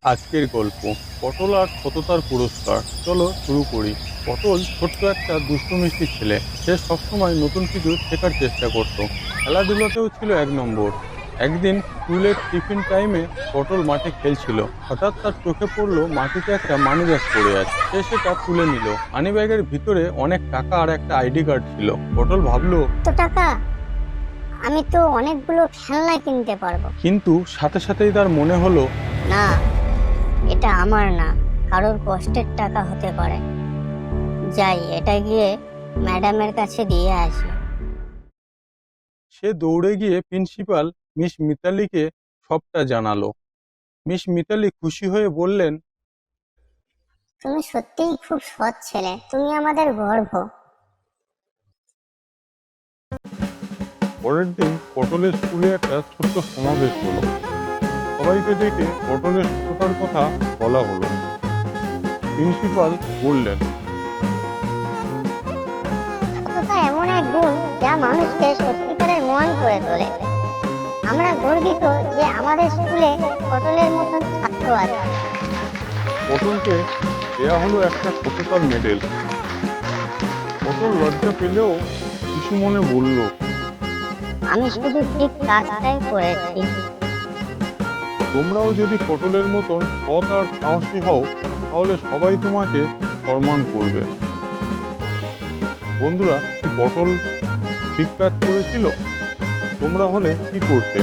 আজকের গল্প পটল আর সততার পুরস্কার। চলো শুরু করি। পটল ছোট্ট একটা দুষ্টু মিষ্টি ছেলে। সে সবসময় নতুন কিছু শেখার চেষ্টা করত। খেলাধুলাতেও ছিল এক নম্বর। একদিন স্কুলের টিফিন টাইমে পটল মাঠে খেলছিল। হঠাৎ তার চোখে পড়লো মাটিতে একটা মানিব্যাগ পড়ে আছে। সে সেটা তুলে নিল। মানিব্যাগের ভিতরে অনেক টাকা আর একটা আইডি কার্ড ছিল। পটল ভাবলো, তো টাকা, আমি তো অনেকগুলো খেলনা কিনতে পারবো। কিন্তু সাথে সাথেই তার মনে হলো না, এটা আমার না, কারোর কষ্টের টাকা হতে পারে। যাই, এটা গিয়ে ম্যাডামের কাছে দিয়ে আসি। সে দৌড়ে গিয়ে প্রিন্সিপাল মিস মিতালিকে সবটা জানালো। মিস মিতালি খুশি হয়ে বললেন, তুমি সত্যিই খুব সৎ ছেলে, তুমি আমাদের গর্ব। পরের দিন পটলের স্কুলে একটা ছোট্ট সমাবেশ হলো। সবাইকে ডেকে পটলের সততার কথা বলা হলো। প্রিন্সিপাল বললেন, সততা এমন এক গুণ যা মানুষকে সত্যিকারের মহান করে তোলে। আমরা গর্বিত যে আমাদের স্কুলে পটলের মতন ছাত্র আছে। পটলকে দেয়া হলো একটা সততার মেডেল। পটল লজ্জা পেলেও কিছু মনে বলল, আমি শুধু ঠিক কাজটাই করেছি। তোমরাও যদি পটলের মতন সৎ আর সাহসী হও, তাহলে সবাই তোমাকে সম্মান করবে। বন্ধুরা, কি পটল ঠিক কাজ করেছিল? তোমরা হলে কি করতে?